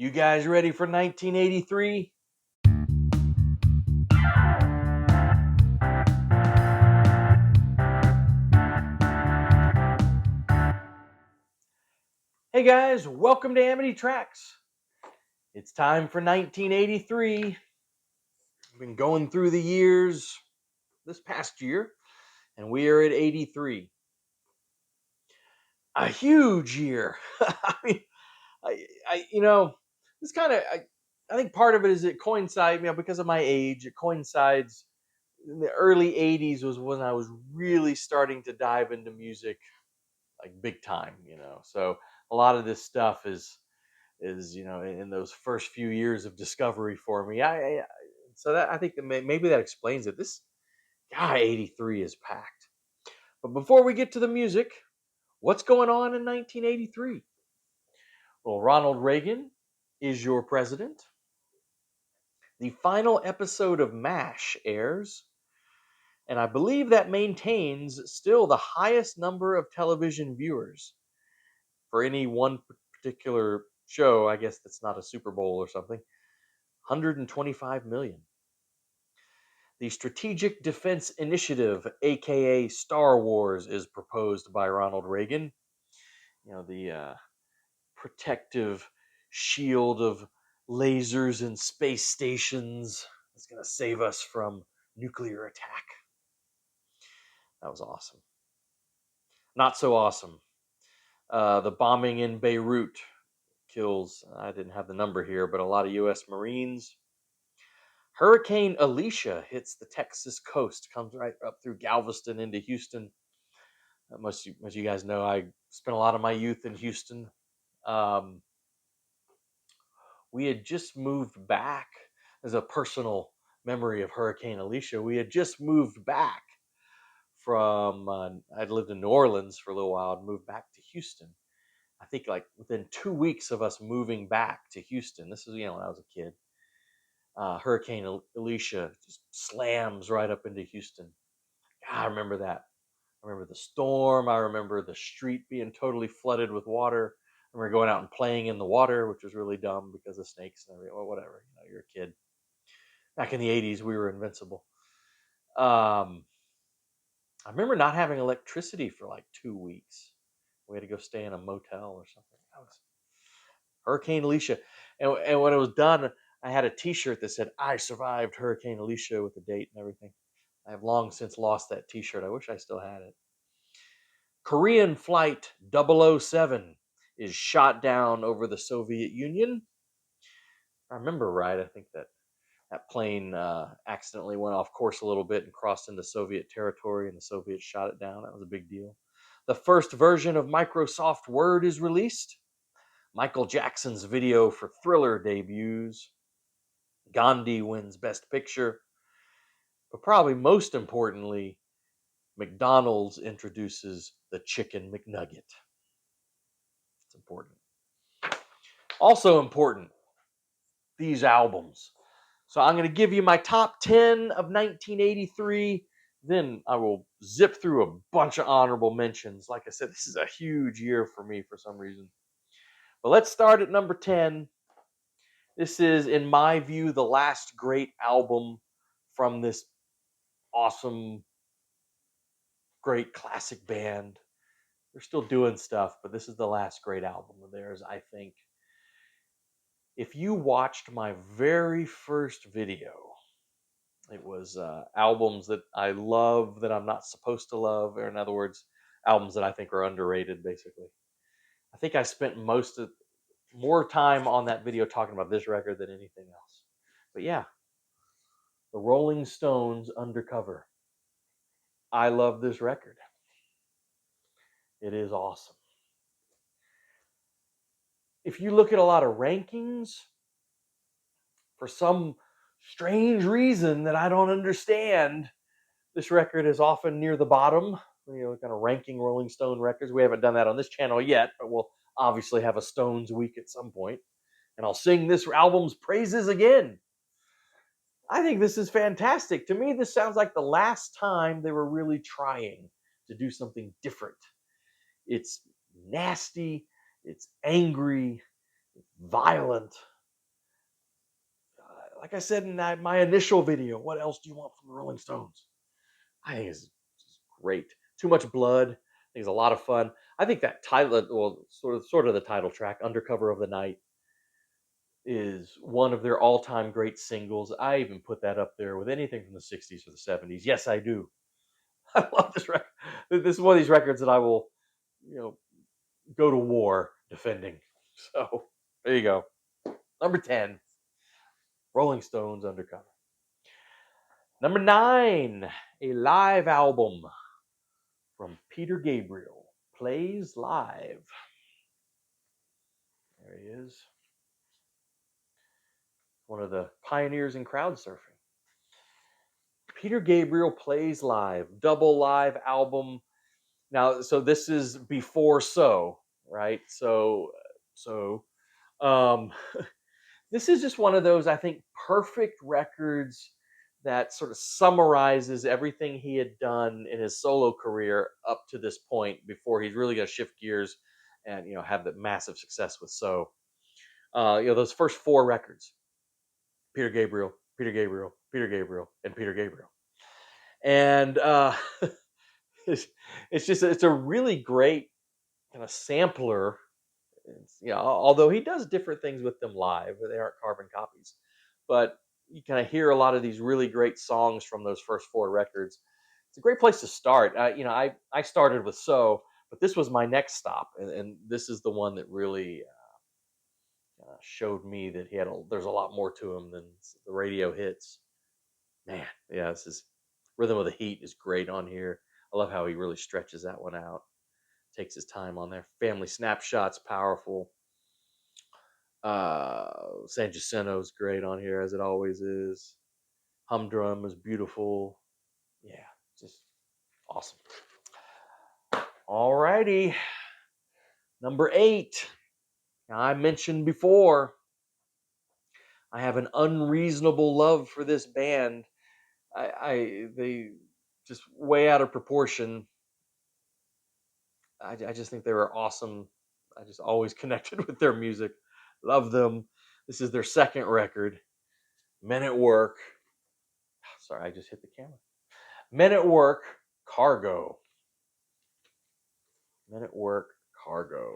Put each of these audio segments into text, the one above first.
You guys ready for 1983? Hey guys, welcome to Amity Tracks. It's time for 1983. We've been going through the years this past year, and we are at 83. A huge year. I mean, this kind of, I think part of it is it coincides, because of my age, it coincides. In the early 80s was when I was really starting to dive into music like big time. So a lot of this stuff is in those first few years of discovery for me. So that I think that maybe that explains it. This guy 83 is packed. But before we get to the music, what's going on in 1983? Well, Ronald Reagan is your president. The final episode of MASH airs, and I believe that maintains still the highest number of television viewers for any one particular show. I guess that's not a Super Bowl or something. 125 million. The Strategic Defense Initiative, aka Star Wars, is proposed by Ronald Reagan. The protective shield of lasers and space stations is going to save us from nuclear attack. That was awesome. Not so awesome. The bombing in Beirut kills, I didn't have the number here, but a lot of U.S. Marines. Hurricane Alicia hits the Texas coast, comes right up through Galveston into Houston. Most of you guys know, I spent a lot of my youth in Houston. Um, we had just moved back as a personal memory of Hurricane Alicia. We had just moved back from, I'd lived in New Orleans for a little while and moved back to Houston. I think like within 2 weeks of us moving back to Houston, this is, when I was a kid, Hurricane Alicia just slams right up into Houston. God, I remember that. I remember the storm. I remember the street being totally flooded with water. I remember going out and playing in the water, which was really dumb because of snakes and everything. Well, whatever. You're a kid. Back in the 80s, we were invincible. I remember not having electricity for like 2 weeks. We had to go stay in a motel or something. That was Hurricane Alicia. And when it was done, I had a T-shirt that said, "I survived Hurricane Alicia," with the date and everything. I have long since lost that T-shirt. I wish I still had it. Korean Flight 007 is shot down over the Soviet Union. If I remember right, I think that plane accidentally went off course a little bit and crossed into Soviet territory, and the Soviets shot it down. That was a big deal. The first version of Microsoft Word is released. Michael Jackson's video for Thriller debuts. Gandhi wins Best Picture. But probably most importantly, McDonald's introduces the Chicken McNugget. It's important. Also important, these albums. So I'm going to give you my top 10 of 1983. Then I will zip through a bunch of honorable mentions. Like I said, this is a huge year for me for some reason. But let's start at number 10. This is, in my view, the last great album from this awesome, great classic band. They're still doing stuff, but this is the last great album of theirs, I think. If you watched my very first video, it was albums that I love that I'm not supposed to love, or in other words, albums that I think are underrated, basically. I think I spent more time on that video talking about this record than anything else. But yeah, the Rolling Stones' Undercover. I love this record. It is awesome. If you look at a lot of rankings, for some strange reason that I don't understand, this record is often near the bottom. Kind of ranking Rolling Stone records. We haven't done that on this channel yet, but we'll obviously have a Stones week at some point. And I'll sing this album's praises again. I think this is fantastic. To me, this sounds like the last time they were really trying to do something different. It's nasty, it's angry, it's violent, like I said in my initial video, what else do you want from the Rolling Stones? I think it's great. Too Much Blood. I think it's a lot of fun. I think that title, well, sort of the title track, Undercover of the Night, is one of their all-time great singles. I even put that up there with anything from the 60s or the 70s. Yes, I do. I love this record. This is one of these records that I will, you know, go to war defending. So there you go. Number 10, Rolling Stones Undercover. Number 9, a live album from Peter Gabriel, Plays Live. There he is. One of the pioneers in crowd surfing. Peter Gabriel Plays Live, double live album. Now, so this is before right? So um this is just one of those, I think, perfect records that sort of summarizes everything he had done in his solo career up to this point before he's really going to shift gears and have the massive success with those first 4 records: Peter Gabriel, Peter Gabriel, Peter Gabriel, and Peter Gabriel. And it's a really great kind of sampler. Although he does different things with them live, they aren't carbon copies, but you kind of hear a lot of these really great songs from those first 4 records. It's a great place to start. I started with but this was my next stop, and this is the one that really showed me that there's a lot more to him than the radio hits. Man, yeah, this is Rhythm of the Heat is great on here. I love how he really stretches that one out, takes his time on there. Family Snapshot's powerful. San Jacinto's great on here, as it always is. Humdrum is beautiful. Yeah, just awesome. Alrighty. Number 8. Now, I mentioned before, I have an unreasonable love for this band. They just way out of proportion. I just think they were awesome. I just always connected with their music. Love them. This is their second record, Men at Work. Sorry, I just hit the camera. Men at Work, Cargo. Men at Work, Cargo.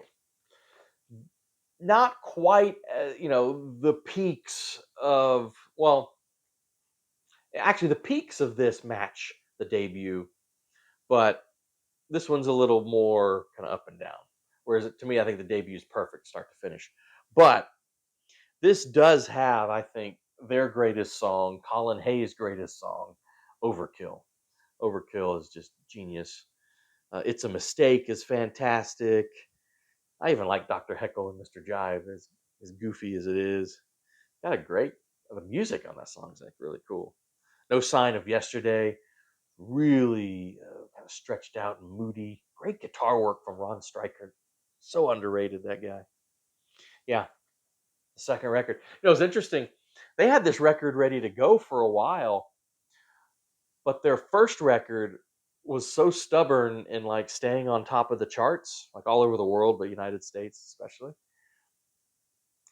Not quite, the peaks of, well, actually, the peaks of this match the debut, but this one's a little more kind of up and down. Whereas to me, I think the debut is perfect, start to finish. But this does have, I think, their greatest song, Colin Hayes' greatest song, Overkill. Overkill is just genius. It's a Mistake is fantastic. I even like Dr. Heckle and Mr. Jive, as goofy as it is. Got a great, the music on that song is like really cool. No Sign of Yesterday, really kind of stretched out and moody. Great guitar work from Ron Stryker. So underrated, that guy. Yeah, the second record. It was interesting. They had this record ready to go for a while, but their first record was so stubborn in like staying on top of the charts, like all over the world, but United States especially,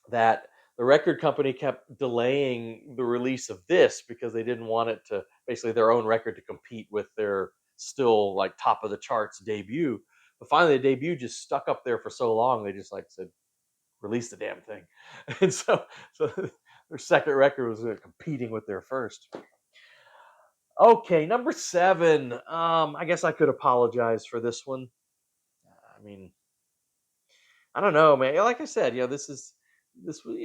that the record company kept delaying the release of this because they didn't want it to, basically their own record, to compete with their still like top of the charts debut. But finally the debut just stuck up there for so long, they just like said, release the damn thing. And so their second record was competing with their first. Okay, number 7. I guess I could apologize for this one. I mean, I don't know, man. Like I said, this was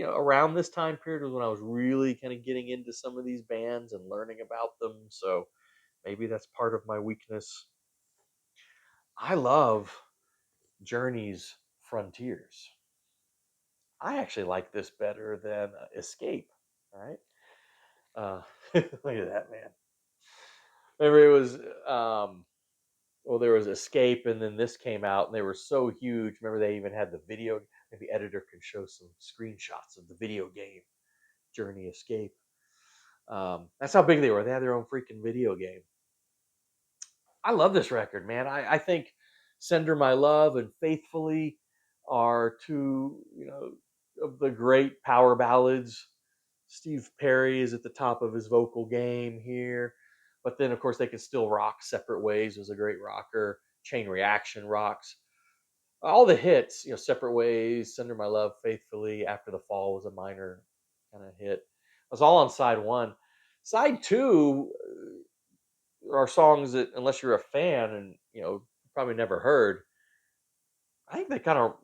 around this time period was when I was really kind of getting into some of these bands and learning about them. So maybe that's part of my weakness. I love Journey's Frontiers. I actually like this better than Escape. All right. Look at that, man. Remember, it was well, there was Escape, and then this came out, and they were so huge. Remember, they even had the video. Maybe editor can show some screenshots of the video game Journey Escape. That's how big they were. They had their own freaking video game. I love this record, man. I think Send Her My Love and Faithfully are two, of the great power ballads. Steve Perry is at the top of his vocal game here. But then, of course, they can still rock. Separate Ways was a great rocker. Chain Reaction rocks. All the hits, Separate Ways, Under My Love Faithfully, After the Fall was a minor kind of hit. It was all on side one. Side two are songs that, unless you're a fan and probably never heard, I think they kind of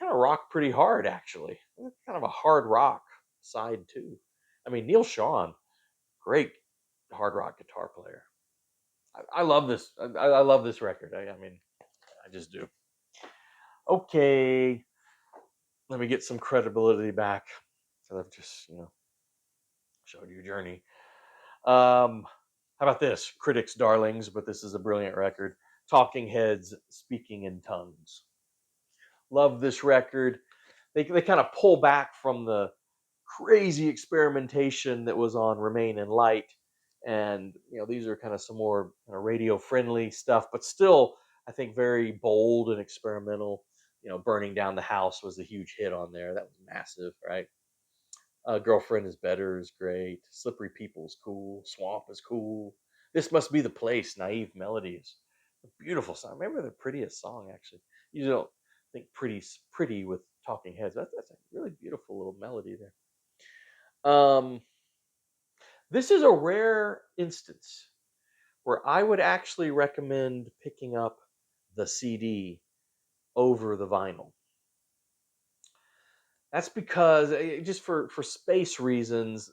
rock pretty hard. Actually, kind of a hard rock side two. I mean, Neil Sean, great hard rock guitar player. I love this. I love this record. I mean, I just do. Okay, let me get some credibility back. So I've just showed you Journey. How about this? Critics' darlings, but this is a brilliant record. Talking Heads, Speaking in Tongues. Love this record. They kind of pull back from the crazy experimentation that was on Remain in Light, and these are kind of some more kind of radio friendly stuff, but still I think very bold and experimental. Burning Down the House was a huge hit on there. That was massive, right? Girlfriend is Better is great. Slippery People is cool. Swamp is cool. This Must Be the Place, Naive Melodies, a beautiful song. Maybe the prettiest song, actually. You don't think pretty with Talking Heads. That's a really beautiful little melody there. This is a rare instance where I would actually recommend picking up the CD over the vinyl. That's because, just for space reasons,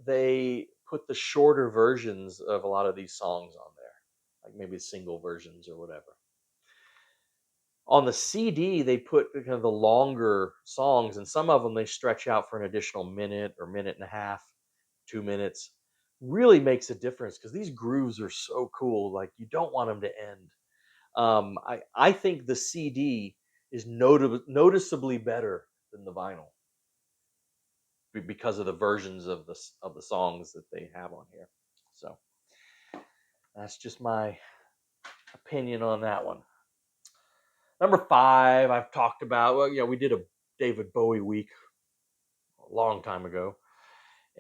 they put the shorter versions of a lot of these songs on there, like maybe single versions or whatever. On the CD, they put kind of the longer songs, and some of them they stretch out for an additional minute or minute and a half, 2 minutes. Really makes a difference because these grooves are so cool. Like, you don't want them to end. I think the CD is noticeably better than the vinyl because of the versions of the songs that they have on here. So that's just my opinion on that one. Number 5, I've talked about. Well, we did a David Bowie week a long time ago,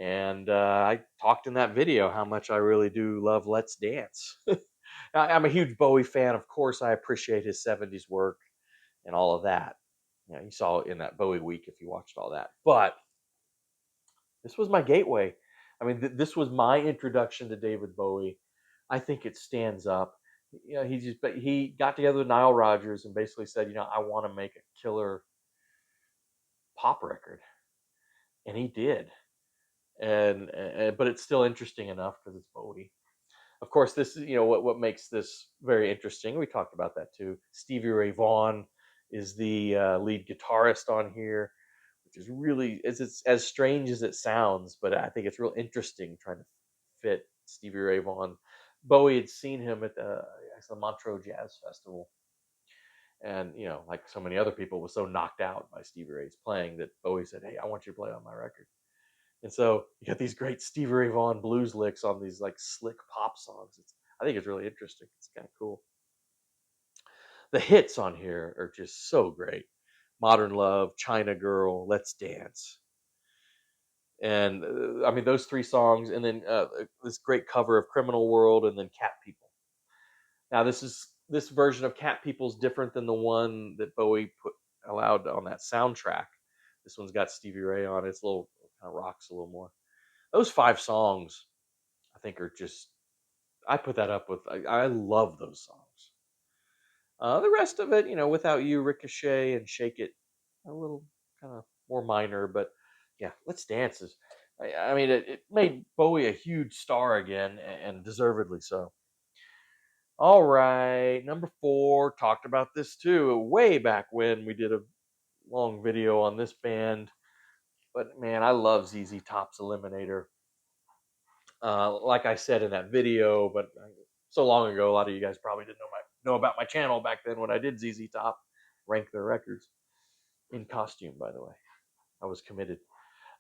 and I talked in that video how much I really do love Let's Dance. I'm a huge Bowie fan. Of course, I appreciate his 70s work and all of that. You saw it in that Bowie week if you watched all that. But this was my gateway. I mean, this was my introduction to David Bowie. I think it stands up. He got together with Nile Rodgers and basically said, I want to make a killer pop record, and he did. And but it's still interesting enough because it's Bowie. Of course, this is what makes this very interesting. We talked about that too. Stevie Ray Vaughan is the lead guitarist on here, which is really it's as strange as it sounds, but I think it's real interesting trying to fit Stevie Ray Vaughan. Bowie had seen him at the Montreux Jazz Festival, and like so many other people, was so knocked out by Stevie Ray's playing that Bowie said, "Hey, I want you to play on my record." And so you got these great Stevie Ray Vaughan blues licks on these like slick pop songs. I think it's really interesting. It's kind of cool. The hits on here are just so great. Modern Love, China Girl, Let's Dance. And I mean, those 3 songs, and then this great cover of Criminal World, and then Cat People. Now, this version of Cat People is different than the one that Bowie allowed on that soundtrack. This one's got Stevie Ray on it. It's a little kind of rocks a little more. Those 5 songs, I think, are just, I put that up with. I love those songs. The rest of it, Without You, Ricochet, and Shake It, a little kind of more minor, but yeah, Let's Dance is. I mean, it made Bowie a huge star again, and deservedly so. All right, number 4, talked about this too, way back when we did a long video on this band. But man, I love ZZ Top's Eliminator. Like I said in that video, but so long ago, a lot of you guys probably didn't know about my channel back then when I did ZZ Top, rank their records in costume. By the way, I was committed.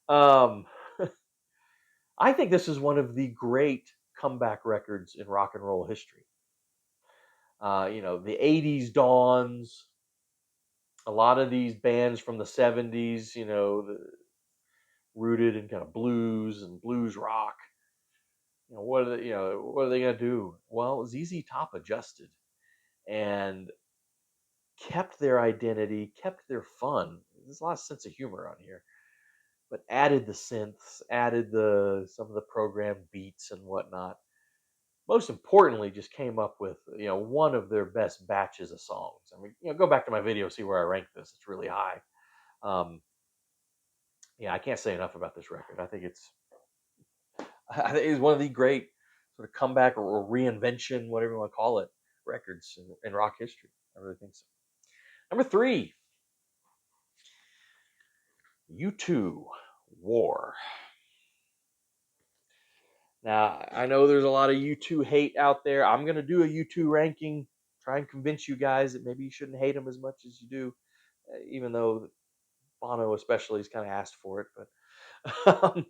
Um, I think this is one of the great comeback records in rock and roll history. The '80s dawns. A lot of these bands from the '70s, rooted in kind of blues and blues rock. What are they gonna do? Well, ZZ Top adjusted and kept their identity, kept their fun. There's a lot of sense of humor on here, but added the synths, added the some of the program beats and whatnot. Most importantly, just came up with one of their best batches of songs. I mean, go back to my video, see where I rank this. It's really high. Um, yeah, I can't say enough about this record. I think it's one of the great sort of comeback or reinvention, whatever you want to call it, records in rock history. I really think so. Number three, U2, War. Now, I know there's a lot of U2 hate out there. I'm going to do a U2 ranking, try and convince you guys that maybe you shouldn't hate them as much as you do, even though Bono especially has kind of asked for it. But,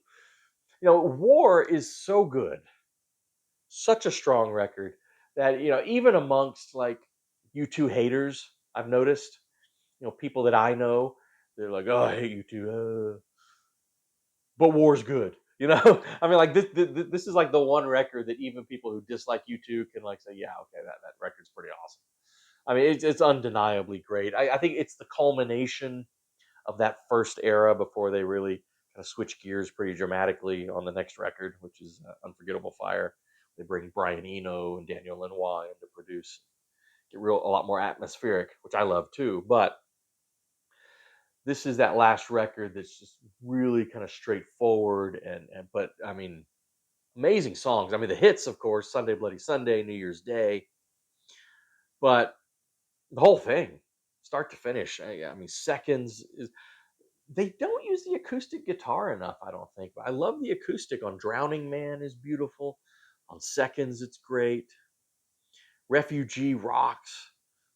War is so good, such a strong record that, even amongst like U2 haters, I've noticed, people that I know, they're like, oh, I hate U2. But War's good. I mean, like this is like the one record that even people who dislike U2 can like say, yeah, okay, that record's pretty awesome. I mean, it's undeniably great. I think it's the culmination of that first era before they really kind of switch gears pretty dramatically on the next record, which is Unforgettable Fire. They bring Brian Eno and Daniel Lanois in to produce, get a lot more atmospheric, which I love too. But this is that last record that's just really kind of straightforward and but I mean, amazing songs. I mean, the hits, of course, Sunday Bloody Sunday, New Year's Day, but the whole thing, start to finish. I mean, Seconds is. They don't use the acoustic guitar enough, I don't think. But I love the acoustic on Drowning Man is beautiful. On Seconds, it's great. Refugee rocks.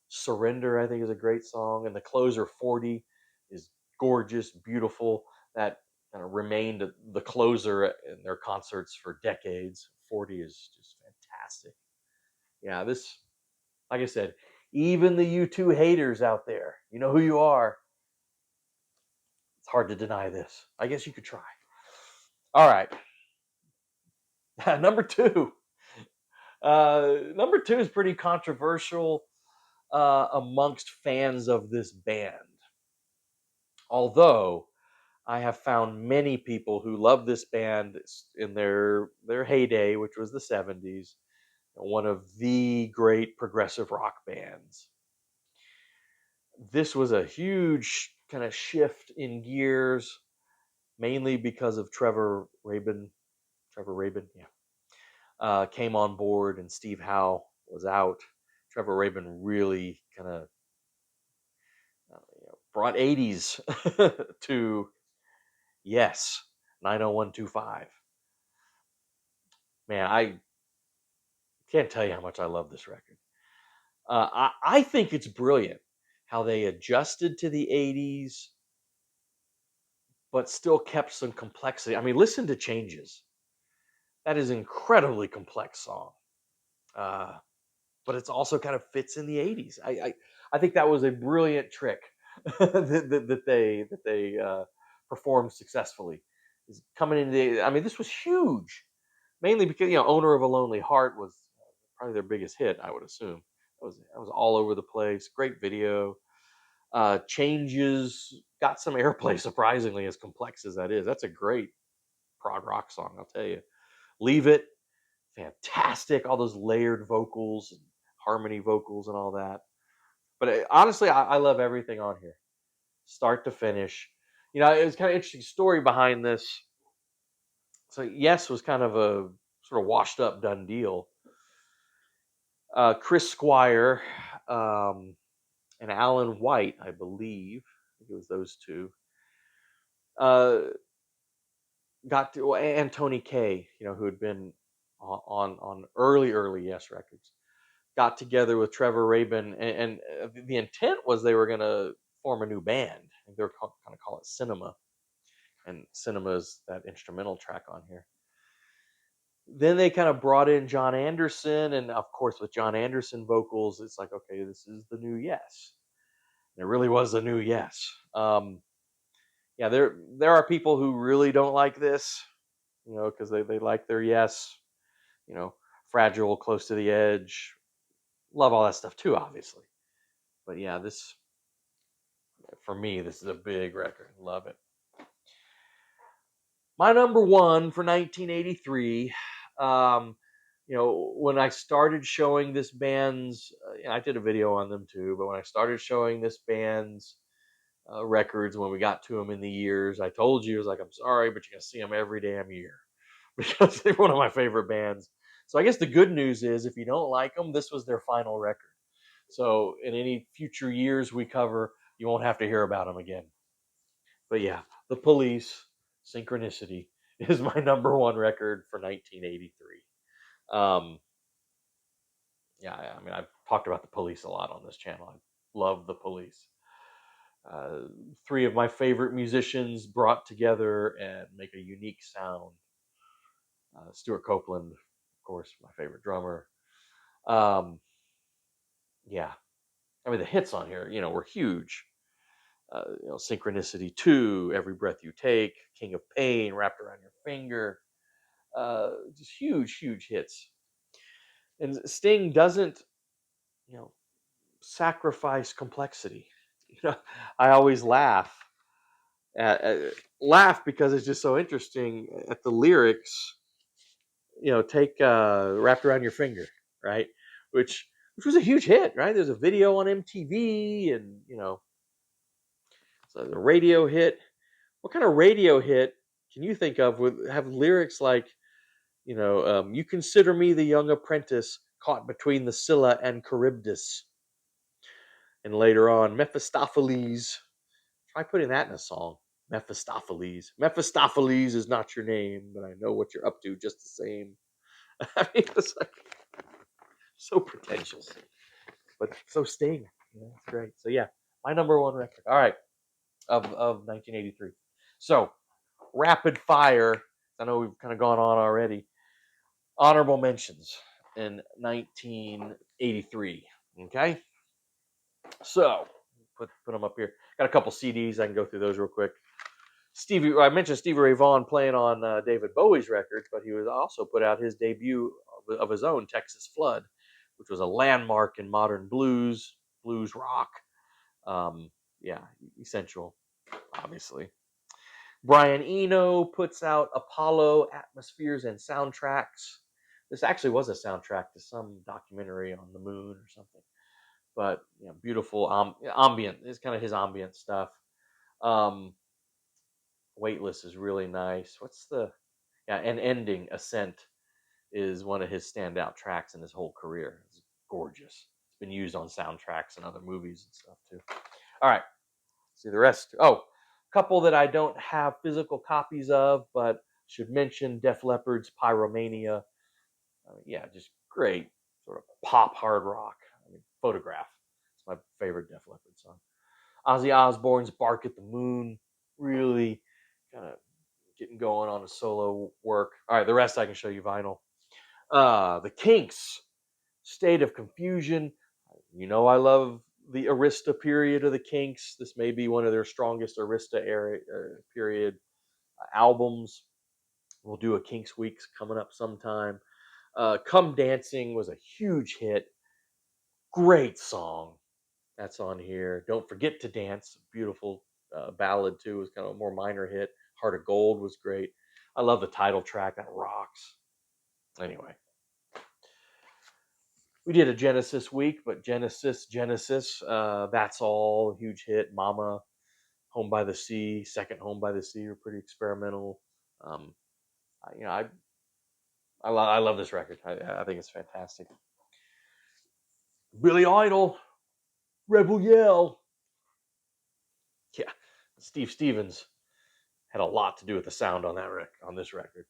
Surrender, I think, is a great song. And the closer 40 is gorgeous, beautiful. That kind of remained the closer in their concerts for decades. 40 is just fantastic. Yeah, this, like I said, even the U2 haters out there, you know who you are. It's hard to deny this. I guess you could try. All right. Number two. Number two is pretty controversial amongst fans of this band. Although I have found many people who love this band in their heyday, which was the 70s, one of the great progressive rock bands. This was a huge kind of shift in gears, mainly because of Trevor Rabin. Trevor Rabin, yeah, came on board and Steve Howe was out. Trevor Rabin really kind of brought 80s to, yes, 90125. Man, I can't tell you how much I love this record. I think it's brilliant how they adjusted to the 80s, but still kept some complexity. I mean, listen to Changes. That is an incredibly complex song. Uh, but it's also kind of fits in the 80s. I think that was a brilliant trick that they performed successfully. Is coming into I mean, this was huge, mainly because "Owner of a Lonely Heart" was probably their biggest hit. I would assume that was all over the place. Great video. Changes got some airplay, surprisingly, as complex as that is. That's a great prog rock song, I'll tell you. Leave It, fantastic. All those layered vocals and harmony vocals and all that. But honestly, I love everything on here, start to finish. It was kind of interesting story behind this. So Yes was kind of a sort of washed up done deal. Chris Squire and Alan White, I believe, I think it was those two, uh, got to, and Tony Kaye, who had been on early Yes records, got together with Trevor Rabin, and the intent was they were going to form a new band. They were kind of call it Cinema, and Cinema is that instrumental track on here. Then they kind of brought in John Anderson, and of course, with John Anderson vocals, it's like, okay, this is the new Yes. And it really was the new Yes. Yeah, there are people who really don't like this, because they like their Yes, you know, Fragile, Close to the Edge, love all that stuff too, obviously. But yeah, this for me, this is a big record. Love it. My number one for 1983. Um, when I started showing this band's, I did a video on them too. But when I started showing this band's records, when we got to them in the years, I told you, I was like, I'm sorry, but you're gonna see them every damn year because they're one of my favorite bands. So I guess the good news is, if you don't like them, this was their final record. So in any future years we cover, you won't have to hear about them again. But yeah, The Police, Synchronicity is my number one record for 1983. Um, yeah, I mean, I've talked about The Police a lot on this channel. I love The Police. Uh, Three of my favorite musicians brought together and make a unique sound. Stuart Copeland, of course, my favorite drummer. Um, yeah, I mean, the hits on here, were huge. Synchronicity 2, Every Breath You Take, King of Pain, Wrapped Around Your Finger. Just huge, huge hits. And Sting doesn't, you know, sacrifice complexity. You know, I always laugh because it's just so interesting at the lyrics. Take "Wrapped Around Your Finger," right? Which was a huge hit, right? There's a video on MTV, and so the radio hit. What kind of radio hit can you think of with have lyrics like, you consider me the young apprentice caught between the Scylla and Charybdis, and later on Mephistopheles. Try putting that in a song. Mephistopheles. Mephistopheles is not your name, but I know what you're up to just the same. I mean, it's like so pretentious, but so Sting. It's great. So yeah, my number one record. All right, of 1983. So rapid fire. I know we've kind of gone on already. Honorable mentions in 1983. Okay, so put them up here. Got a couple CDs. I can go through those real quick. I mentioned Stevie Ray Vaughan playing on David Bowie's records, but he was also put out his debut of his own, Texas Flood, which was a landmark in modern blues rock. Um, yeah, essential, obviously. Brian Eno puts out Apollo Atmospheres and Soundtracks. This actually was a soundtrack to some documentary on the moon or something. But beautiful ambient. It's kind of his ambient stuff. Um, Weightless is really nice. And Ending Ascent is one of his standout tracks in his whole career. It's gorgeous. It's been used on soundtracks and other movies and stuff too. All right, see the rest. Oh, a couple that I don't have physical copies of, but should mention Def Leppard's Pyromania. Yeah, just great sort of pop hard rock. I mean, Photograph. It's my favorite Def Leppard song. Ozzy Osbourne's Bark at the Moon. Really kind of getting going on a solo work. All right, the rest I can show you vinyl. The Kinks, State of Confusion. I love the Arista period of the Kinks. This may be one of their strongest Arista period albums. We'll do a Kinks Weeks coming up sometime. Come Dancing was a huge hit. Great song. That's on here. Don't Forget to Dance. Beautiful ballad too. It was kind of a more minor hit. Heart of Gold was great. I love the title track. That rocks. Anyway, we did a Genesis week, but Genesis, That's All, huge hit. Mama, Home by the Sea, Second Home by the Sea are pretty experimental. Um, I love this record. I think it's fantastic. Billy Idol, Rebel Yell. Yeah, Steve Stevens had a lot to do with the sound on this record.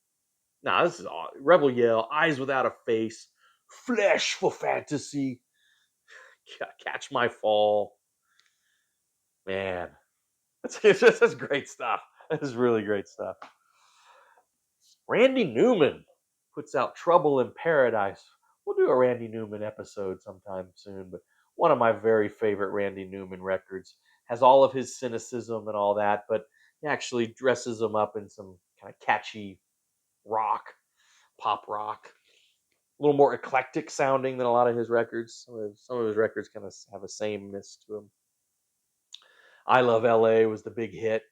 Nah, this is all Rebel Yell, Eyes Without a Face, Flesh for Fantasy, Catch My Fall. Man, that's great stuff. That is really great stuff. Randy Newman puts out Trouble in Paradise. We'll do a Randy Newman episode sometime soon, but one of my very favorite Randy Newman records has all of his cynicism and all that, but He actually dresses them up in some kind of catchy rock, pop rock, a little more eclectic sounding than a lot of his records. Some of his records kind of have a sameness to them. I Love LA was the big hit,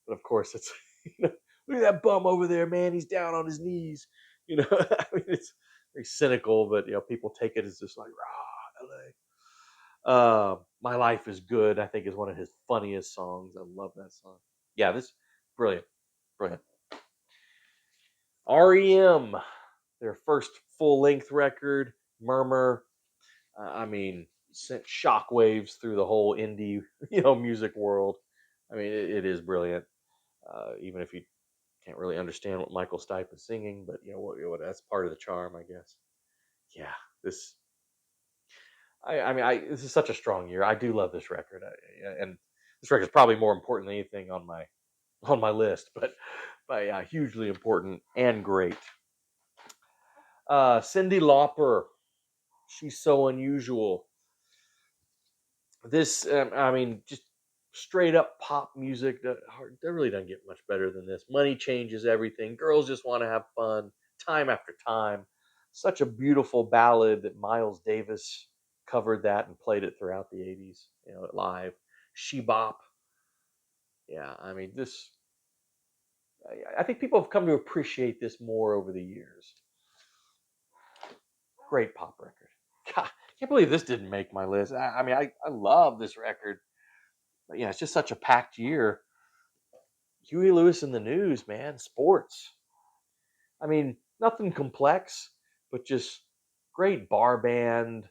but of course it's look at that bum over there, man. He's down on his knees. I mean, it's very cynical, but people take it as just like rah, LA. My Life is Good, I think, is one of his funniest songs. I love that song. Yeah, this brilliant, brilliant. REM, their first full length record, Murmur. I mean, sent shockwaves through the whole indie, music world. I mean, it is brilliant. Even if you can't really understand what Michael Stipe is singing, but that's part of the charm, I guess. Yeah, this. This is such a strong year. I do love this record, and this record is probably more important than anything on my list, but yeah, hugely important and great. Cyndi Lauper, She's So Unusual. This, just straight up pop music that really doesn't get much better than this. Money changes everything. Girls just want to have fun, time after time. Such a beautiful ballad that Miles Davis covered that and played it throughout the '80s, live. She Bop. Yeah, this. I think people have come to appreciate this more over the years. Great pop record. God, I can't believe this didn't make my list. I love this record. But yeah, it's just such a packed year. Huey Lewis in the News, man, sports. Nothing complex, but just great bar band,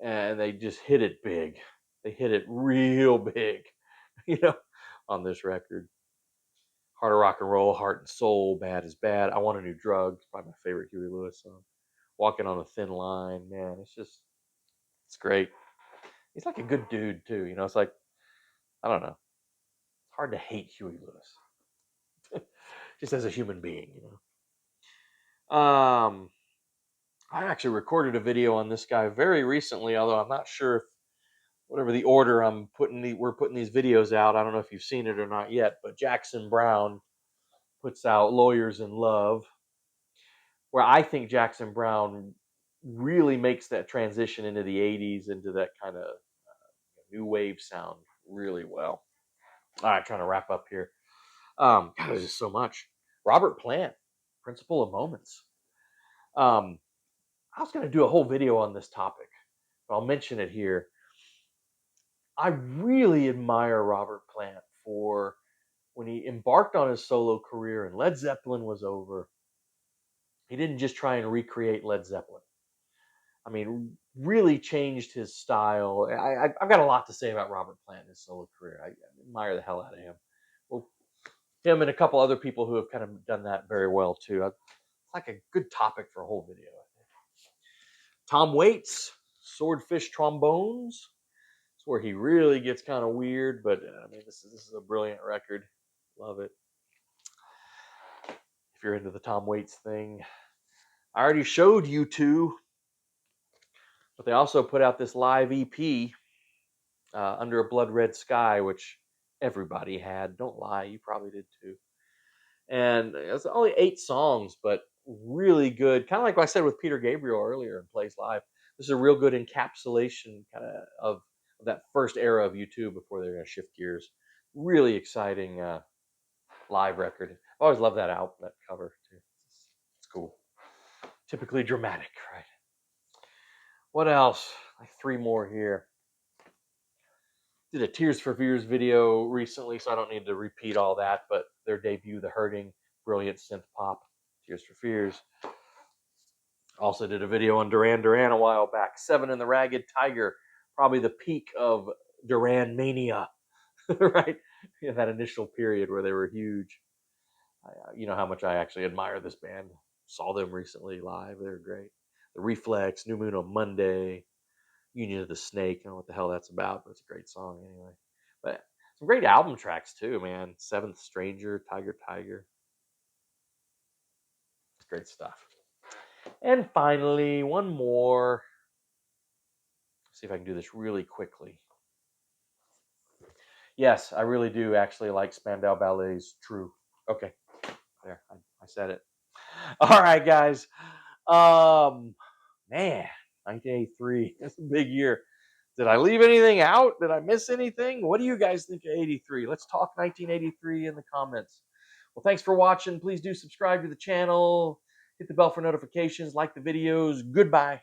and they just hit it big. They hit it real big, you know, on this record. Heart of Rock and Roll, Heart and Soul, Bad is Bad. I Want a New Drug, probably my favorite Huey Lewis song. Walking on a Thin Line, man, it's great. He's like a good dude too, it's like, I don't know. It's hard to hate Huey Lewis. Just as a human being. I actually recorded a video on this guy very recently, although I'm not sure if whatever the order we're putting these videos out. I don't know if you've seen it or not yet, but Jackson Browne puts out Lawyers in Love, where I think Jackson Browne really makes that transition into the '80s, into that kind of new wave sound really well. All right, trying to wrap up here. God, there's just so much. Robert Plant, Principle of Moments. I was going to do a whole video on this topic, but I'll mention it here. I really admire Robert Plant for when he embarked on his solo career and Led Zeppelin was over. He didn't just try and recreate Led Zeppelin. Really changed his style. I've got a lot to say about Robert Plant in his solo career. I admire the hell out of him. Well, him and a couple other people who have kind of done that very well too. It's like a good topic for a whole video. Tom Waits, Swordfish Trombones. It's where he really gets kind of weird, but this is a brilliant record. Love it. If you're into the Tom Waits thing, I already showed you two, but they also put out this live EP, Under a Blood Red Sky, which everybody had. Don't lie, you probably did too. And it's only 8 songs, but really good. Kind of like what I said with Peter Gabriel earlier in Plays Live. This is a real good encapsulation of that first era of U2 before they're going to shift gears. Really exciting live record. I always love that that cover too. It's cool. Typically dramatic, right? What else? Like 3 more here. Did a Tears for Fears video recently, so I don't need to repeat all that, but their debut, The Hurting, brilliant synth pop, Tears for Fears. Also did a video on Duran Duran a while back. 7 and the Ragged Tiger, probably the peak of Duran mania, right? That initial period where they were huge. You know how much I actually admire this band. Saw them recently live. They're great. The Reflex, New Moon on Monday, Union of the Snake. I don't know what the hell that's about, but it's a great song anyway. But some great album tracks too, man. Seventh Stranger, Tiger Tiger. It's great stuff. And finally, one more. Let's see if I can do this really quickly. Yes, I really do actually like Spandau Ballet's True. Okay, there, I said it. All right, guys. Um, man, 1983. That's a big year. Did I leave anything out? Did I miss anything? What do you guys think of 83? Let's talk 1983 in the comments. Well, thanks for watching. Please do subscribe to the channel. Hit the bell for notifications. Like the videos. Goodbye.